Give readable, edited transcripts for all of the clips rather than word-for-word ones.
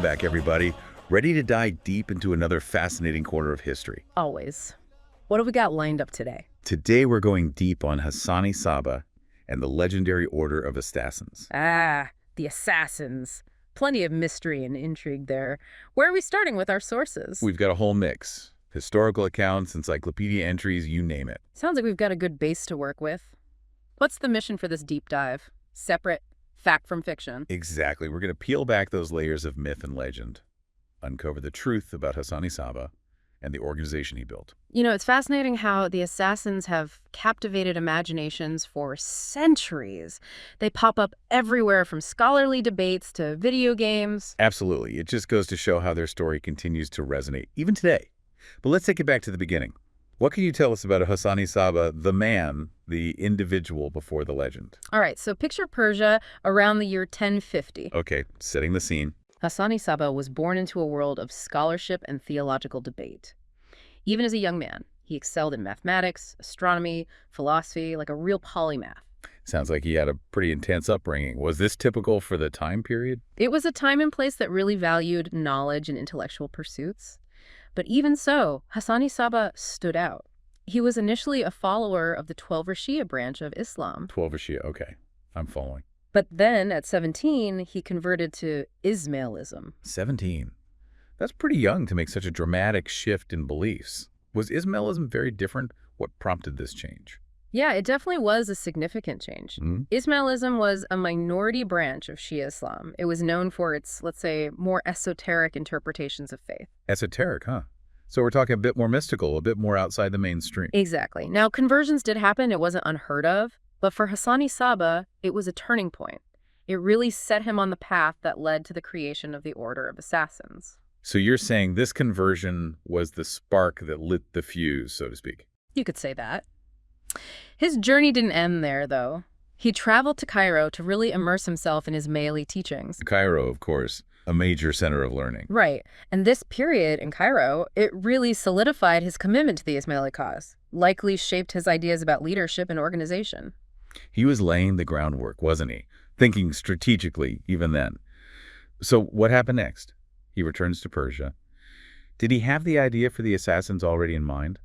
back, everybody. Ready to dive deep into another fascinating corner of history. Always. What have we got lined up today? Today, we're going deep on Hassan-i Sabbah and the legendary Order of Assassins. Ah, the assassins. Plenty of mystery and intrigue there. Where are we starting with our sources? We've got a whole mix. Historical accounts, encyclopedia entries, you name it. Sounds like we've got a good base to work with. What's the mission for this deep dive? Separate fact from fiction. Exactly. We're going to peel back those layers of myth and legend, uncover the truth about Hassan-i Sabbah and the organization he built. You know, it's fascinating how the assassins have captivated imaginations for centuries. They pop up everywhere, from scholarly debates to video games. Absolutely. It just goes to show how their story continues to resonate, even today. But let's take it back to the beginning. What can you tell us about Hassan-i Sabbah, the man, the individual before the legend? All right, so picture Persia around the year 1050. Okay, setting the scene. Hassan-i Sabbah was born into a world of scholarship and theological debate. Even as a young man, he excelled in mathematics, astronomy, philosophy, like a real polymath. Sounds like he had a pretty intense upbringing. Was this typical for the time period? It was a time and place that really valued knowledge and intellectual pursuits. But even so, Hassan-i Sabbah stood out. He was initially a follower of the Twelver Shia branch of Islam. Twelver Shia, okay. I'm following. But then, at 17, he converted to Ismailism. 17. That's pretty young to make such a dramatic shift in beliefs. Was Ismailism very different? What prompted this change? Yeah, it definitely was a significant change. Ismailism was a minority branch of Shia Islam. It was known for its, let's say, more esoteric interpretations of faith. Esoteric, huh? So we're talking a bit more mystical, a bit more outside the mainstream. Exactly. Now, conversions did happen. It wasn't unheard of. But for Hassan-i Sabbah, it was a turning point. It really set him on the path that led to the creation of the Order of Assassins. So you're saying this conversion was the spark that lit the fuse, so to speak? You could say that. His journey didn't end there, though. He traveled to Cairo to really immerse himself in Ismaili teachings. Cairo, of course, a major center of learning. Right. And this period in Cairo, it really solidified his commitment to the Ismaili cause, likely shaped his ideas about leadership and organization. He was laying the groundwork, wasn't he? Thinking strategically, even then. So what happened next? He returns to Persia. Did he have the idea for the assassins already in mind?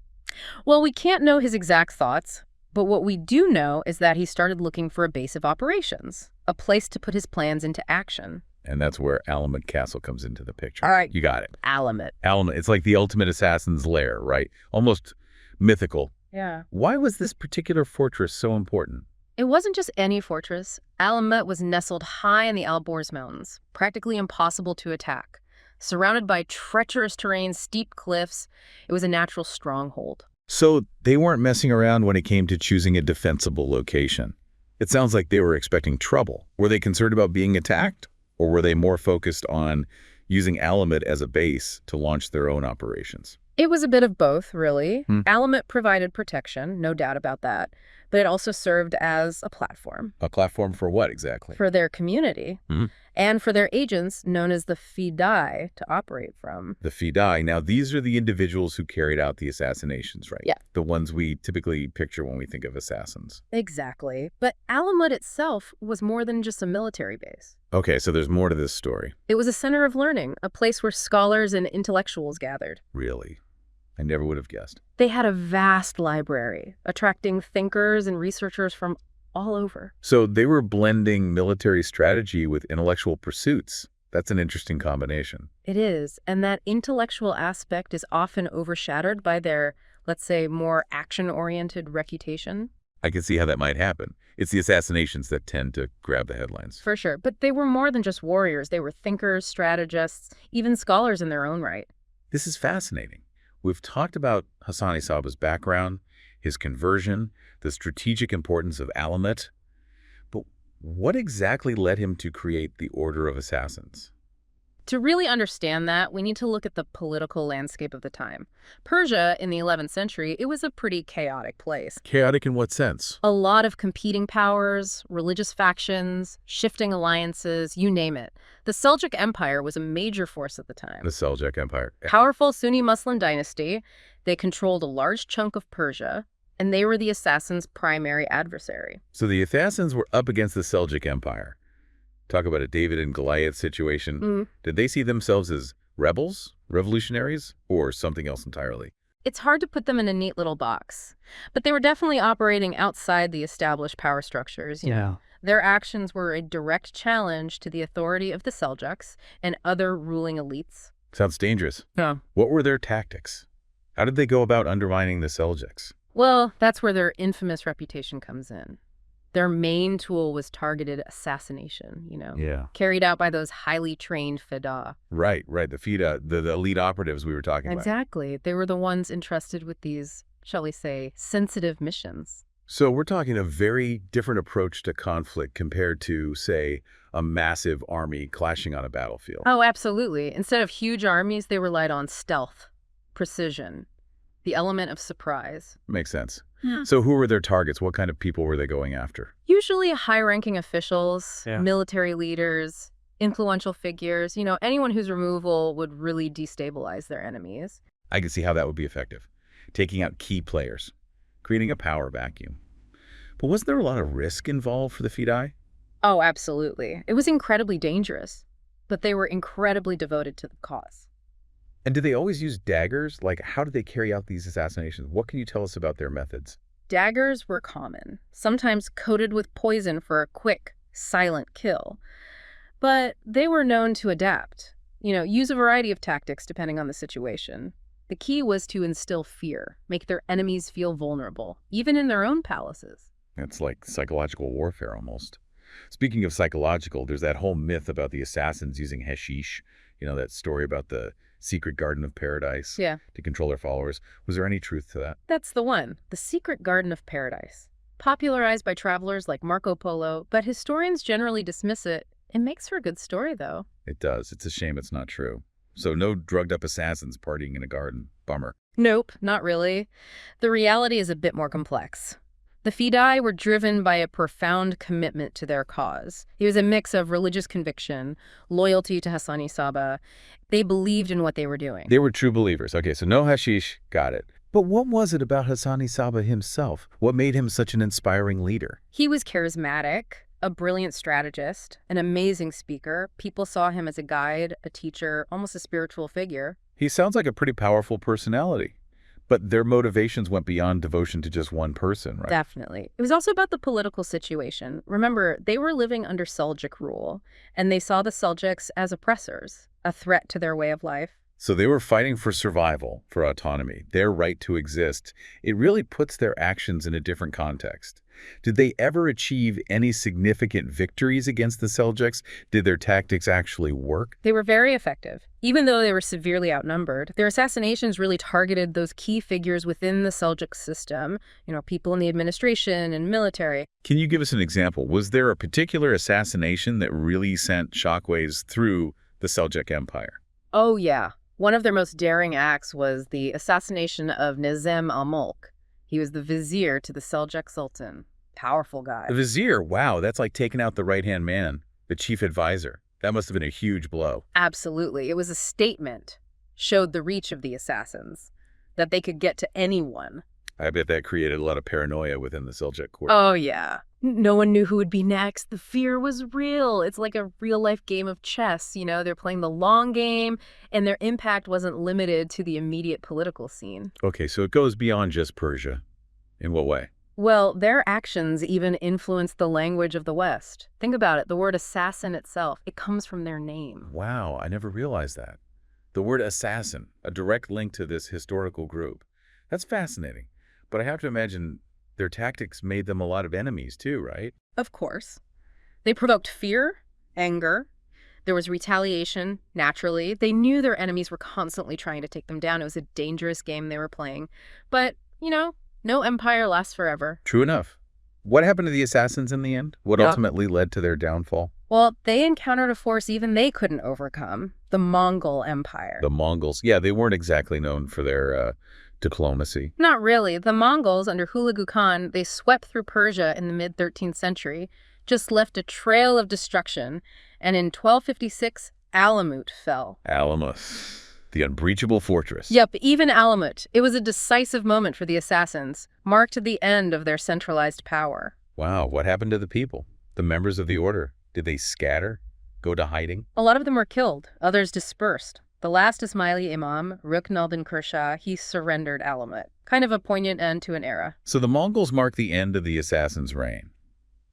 Well, we can't know his exact thoughts, but what we do know is that he started looking for a base of operations, a place to put his plans into action. And that's where Alamut Castle comes into the picture. All right. You got it. Alamut. Alamut. It's like the ultimate assassin's lair, right? Almost mythical. Yeah. Why was this particular fortress so important? It wasn't just any fortress. Alamut was nestled high in the Alborz Mountains, practically impossible to attack. Surrounded by treacherous terrain, steep cliffs, it was a natural stronghold. So they weren't messing around when it came to choosing a defensible location. It sounds like they were expecting trouble. Were they concerned about being attacked? Or were they more focused on using Alamut as a base to launch their own operations? It was a bit of both, really. Alamut provided protection, no doubt about that, but it also served as a platform. A platform for what exactly? For their community, and for their agents, known as the Fidai, to operate from. The Fidai. Now, these are the individuals who carried out the assassinations, right? Yeah. The ones we typically picture when we think of assassins. Exactly. But Alamut itself was more than just a military base. Okay, so there's more to this story. It was a center of learning, a place where scholars and intellectuals gathered. Really? I never would have guessed. They had a vast library, attracting thinkers and researchers from all over. So they were blending military strategy with intellectual pursuits. That's an interesting combination. It is, and that intellectual aspect is often overshadowed by their, let's say, more action-oriented reputation. I can see how that might happen. It's the assassinations that tend to grab the headlines. For sure, but they were more than just warriors. They were thinkers, strategists, even scholars in their own right. This is fascinating. We've talked about Hassan-i Sabbah's background, his conversion, the strategic importance of Alamut. But what exactly led him to create the Order of Assassins? To really understand that, we need to look at the political landscape of the time. Persia, in the 11th century, it was a pretty chaotic place. Chaotic in what sense? A lot of competing powers, religious factions, shifting alliances, you name it. The Seljuk Empire was a major force at the time. The Seljuk Empire. Powerful Sunni Muslim dynasty. They controlled a large chunk of Persia, and they were the assassins' primary adversary. So the assassins were up against the Seljuk Empire. Talk about a David and Goliath situation. Mm. Did they see themselves as rebels, revolutionaries, or something else entirely? It's hard to put them in a neat little box, but they were definitely operating outside the established power structures. Yeah. Their actions were a direct challenge to the authority of the Seljuks and other ruling elites. Sounds dangerous. Yeah. What were their tactics? How did they go about undermining the Seljuks? Well, that's where their infamous reputation comes in. Their main tool was targeted assassination, Yeah. carried out by those highly trained Fida. Right. The FIDA, the elite operatives we were talking about. Exactly. They were the ones entrusted with these, shall we say, sensitive missions. So we're talking a very different approach to conflict compared to, say, a massive army clashing on a battlefield. Oh, absolutely. Instead of huge armies, they relied on stealth, precision, the element of surprise. Makes sense. Yeah. So who were their targets? What kind of people were they going after? Usually high-ranking officials, Yeah. military leaders, influential figures, anyone whose removal would really destabilize their enemies. I can see how that would be effective. Taking out key players, creating a power vacuum. But wasn't there a lot of risk involved for the Fidai? Oh, absolutely. It was incredibly dangerous, but they were incredibly devoted to the cause. And did they always use daggers? Like, how did they carry out these assassinations? What can you tell us about their methods? Daggers were common, sometimes coated with poison for a quick, silent kill. But they were known to adapt, use a variety of tactics depending on the situation. The key was to instill fear, make their enemies feel vulnerable, even in their own palaces. It's like psychological warfare almost. Speaking of psychological, there's that whole myth about the assassins using hashish. That story about the secret garden of paradise Yeah. to control their followers. Was there any truth to that? That's the one, the secret garden of paradise. Popularized by travelers like Marco Polo, but historians generally dismiss it. It makes for a good story, though. It does. It's a shame it's not true. So no drugged-up assassins partying in a garden. Bummer. Nope, not really. The reality is a bit more complex. The Fidai were driven by a profound commitment to their cause. It was a mix of religious conviction, loyalty to Hassan-i Sabbah. They believed in what they were doing. They were true believers. Okay, so no hashish. Got it. But what was it about Hassan-i Sabbah himself? What made him such an inspiring leader? He was charismatic, a brilliant strategist, an amazing speaker. People saw him as a guide, a teacher, almost a spiritual figure. He sounds like a pretty powerful personality. But their motivations went beyond devotion to just one person, right? Definitely. It was also about the political situation. Remember, they were living under Seljuk rule, and they saw the Seljuks as oppressors, a threat to their way of life. So they were fighting for survival, for autonomy, their right to exist. It really puts their actions in a different context. Did they ever achieve any significant victories against the Seljuks? Did their tactics actually work? They were very effective. Even though they were severely outnumbered, their assassinations really targeted those key figures within the Seljuk system, people in the administration and military. Can you give us an example? Was there a particular assassination that really sent shockwaves through the Seljuk Empire? Oh, yeah. One of their most daring acts was the assassination of Nizam al-Mulk. He was the vizier to the Seljuk Sultan. Powerful guy. The vizier, wow, that's like taking out the right-hand man, the chief advisor. That must have been a huge blow. Absolutely. It was a statement. Showed the reach of the assassins. That they could get to anyone. I bet that created a lot of paranoia within the Seljuk court. Oh, yeah. No one knew who would be next. The fear was real. It's like a real-life game of chess. They're playing the long game, and their impact wasn't limited to the immediate political scene. Okay, so it goes beyond just Persia. In what way? Well, their actions even influenced the language of the West. Think about it. The word assassin itself, it comes from their name. Wow, I never realized that. The word assassin, a direct link to this historical group. That's fascinating. But I have to imagine their tactics made them a lot of enemies too, right? Of course. They provoked fear, anger. There was retaliation, naturally. They knew their enemies were constantly trying to take them down. It was a dangerous game they were playing. But, no empire lasts forever. True enough. What happened to the assassins in the end? What ultimately led to their downfall? Well, they encountered a force even they couldn't overcome, the Mongol Empire. The Mongols. Yeah, they weren't exactly known for their diplomacy. Not really. The Mongols, under Hulagu Khan, they swept through Persia in the mid-13th century, just left a trail of destruction, and in 1256, Alamut fell. Alamut, the unbreachable fortress. Yep, even Alamut. It was a decisive moment for the assassins, marked the end of their centralized power. Wow, what happened to the people, the members of the order? Did they scatter? Go to hiding? A lot of them were killed, others dispersed. The last Ismaili imam, Rukn al-Din Kursha, he surrendered Alamut. Kind of a poignant end to an era. So the Mongols marked the end of the assassins' reign.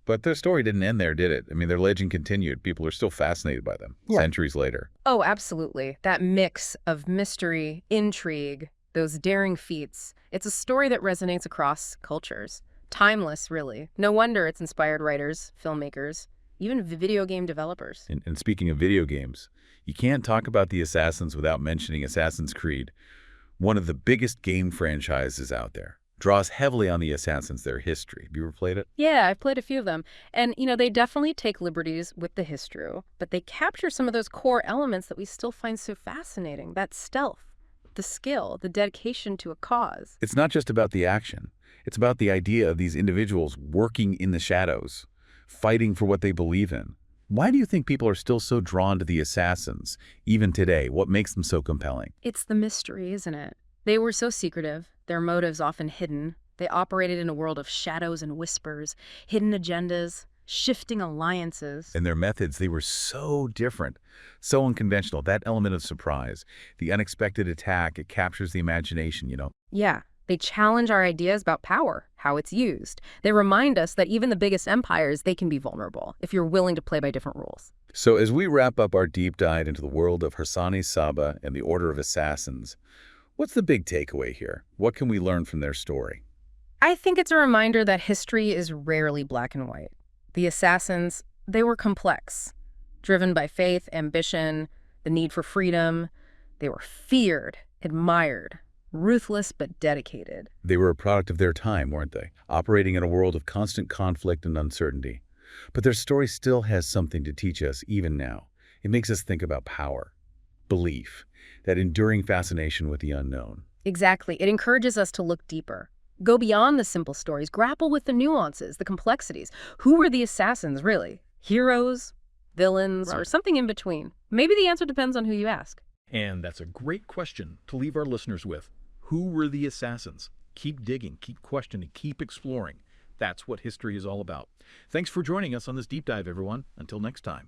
But their story didn't end there, did it? I mean, their legend continued. People are still fascinated by them, centuries later. Oh, absolutely. That mix of mystery, intrigue, those daring feats. It's a story that resonates across cultures. Timeless, really. No wonder it's inspired writers, filmmakers, even video game developers. And speaking of video games, you can't talk about the Assassins without mentioning Assassin's Creed, one of the biggest game franchises out there. Draws heavily on the Assassins, their history. Have you ever played it? Yeah, I've played a few of them. And, they definitely take liberties with the history, but they capture some of those core elements that we still find so fascinating. That stealth, the skill, the dedication to a cause. It's not just about the action. It's about the idea of these individuals working in the shadows, fighting for what they believe in. Why do you think people are still so drawn to the Assassins, even today? What makes them so compelling? It's the mystery, isn't it? They were so secretive, their motives often hidden. They operated in a world of shadows and whispers, hidden agendas, shifting alliances. And their methods, they were so different, so unconventional. That element of surprise, the unexpected attack, it captures the imagination, Yeah, they challenge our ideas about power, how it's used. They remind us that even the biggest empires, they can be vulnerable if you're willing to play by different rules. So as we wrap up our deep dive into the world of Hassan-i Sabbah and the Order of Assassins, what's the big takeaway here? What can we learn from their story? I think it's a reminder that history is rarely black and white. The assassins, they were complex, driven by faith, ambition, the need for freedom. They were feared, admired, ruthless but dedicated. They were a product of their time, weren't they? Operating in a world of constant conflict and uncertainty. But their story still has something to teach us even now. It makes us think about power, belief, that enduring fascination with the unknown. Exactly. It encourages us to look deeper. Go beyond the simple stories. Grapple with the nuances, the complexities. Who were the assassins, really? Heroes? Villains? Or something in between? Maybe the answer depends on who you ask. And that's a great question to leave our listeners with. Who were the assassins? Keep digging, keep questioning, keep exploring. That's what history is all about. Thanks for joining us on this deep dive, everyone. Until next time.